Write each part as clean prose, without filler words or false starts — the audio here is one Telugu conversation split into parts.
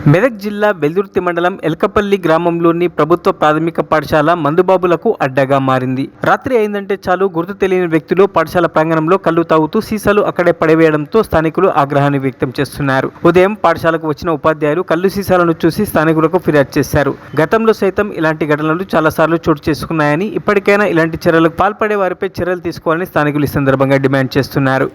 మెదక్ జిల్లా వెల్దుర్తి మండలం ఎల్కపల్లి గ్రామంలోని ప్రభుత్వ ప్రాథమిక పాఠశాల మందుబాబులకు అడ్డగా మారింది. రాత్రి అయిందంటే చాలు గుర్తు తెలియని వ్యక్తులు పాఠశాల ప్రాంగణంలో కళ్ళు తాగుతూ సీసాలు అక్కడే పడవేయడంతో స్థానికులు ఆగ్రహాన్ని వ్యక్తం చేస్తున్నారు. ఉదయం పాఠశాలకు వచ్చిన ఉపాధ్యాయులు కళ్ళు సీసాలను చూసి స్థానికులకు ఫిర్యాదు చేశారు. గతంలో సైతం ఇలాంటి ఘటనలు చాలాసార్లు చోటు చేసుకున్నాయని, ఇప్పటికైనా ఇలాంటి చర్యలకు పాల్పడే వారిపై చర్యలు తీసుకోవాలని స్థానికులు ఈ సందర్భంగా డిమాండ్ చేస్తున్నారు.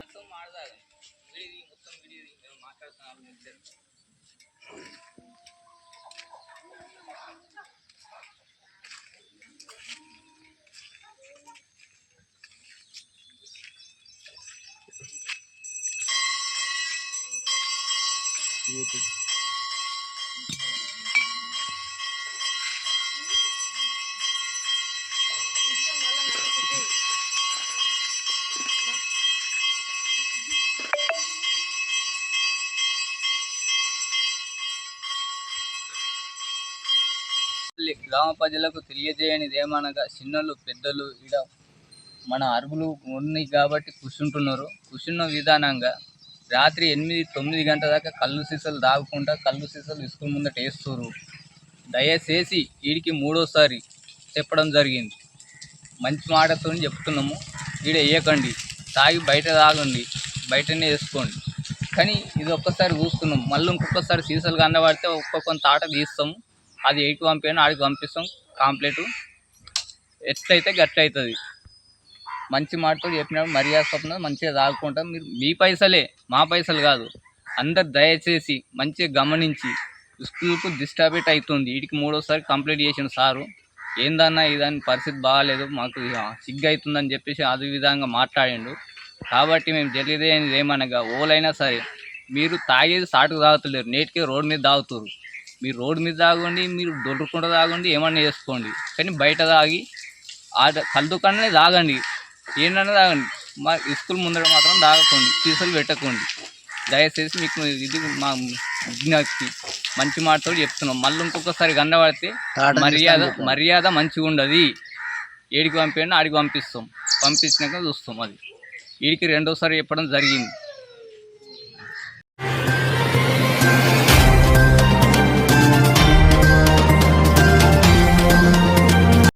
గ్రామ ప్రజలకు తెలియజేయనిది ఏమనగా చిన్నలు పెద్దలు ఇక్కడ మన అరుగులు ఉన్నాయి కాబట్టి కూర్చుంటున్నారు. కూర్చున్న విధానంగా రాత్రి 8-9 గంటల దాకా కళ్ళు సీసాలు తాగకుండా కళ్ళు సీసాలు స్కూల్ ముందట వేస్తారు. దయచేసి వీడికి 3వ సారి చెప్పడం జరిగింది. మంచి మాటతో చెప్తున్నాము, వీడ వేయకండి, తాగి బయట తాగండి, బయటనే వేసుకోండి. కానీ ఇది ఒక్కసారి చూస్తున్నాం, మళ్ళీ ఇంకొకసారి సీసాలు కనబడితే ఒక్కొక్క తాట తీస్తాము. అది 8కి పంపాను, 6కి పంపిస్తాం. కంప్లీట్ ఎట్లయితే గట్లయితుంది. మంచి మాటతో చెప్పినప్పుడు మర్యాద స్వప్న మంచిగా తాగుకుంటాం. మీరు మీ పైసలే, మా పైసలు కాదు. అందరు దయచేసి మంచిగా గమనించి స్కూల్కు డిస్టర్బెట్ అవుతుంది. వీడికి 3వ సారి కంప్లీట్ చేసిన సారు ఏందన్నా ఇదాని పరిస్థితి బాగాలేదు, మాకు సిగ్గు అవుతుందని చెప్పేసి అదే విధంగా మాట్లాడిండు. కాబట్టి మేము తెలియదేది ఏమనగా ఓలైనా సరే మీరు తాగేది సాటుకు తాగుతలేరు, నేటికే రోడ్డు మీద తాగుతారు. మీరు రోడ్డు మీద తాగండి, మీరు దొరుకుంటూ తాగండి, ఏమన్నా చేసుకోండి. కానీ బయట తాగి కళ్ళు దుకాణాలనే తాగండి, ఏంటన్నా తాగండి. మా స్కూల్ ముందర మాత్రం తాగకండి, సీసాలు పెట్టకండి. దయచేసి మీకు ఇది మా విజ్ఞప్తి. మంచి మాటతో చెప్తున్నాం. మళ్ళీ ఇంకొకసారి కనబడితే మర్యాద మంచిగా ఉండదు. 7కి పంపేయండి, 6కి పంపిస్తాం. పంపించినాక చూస్తాం. అది వీడికి 2వ సారి చెప్పడం జరిగింది.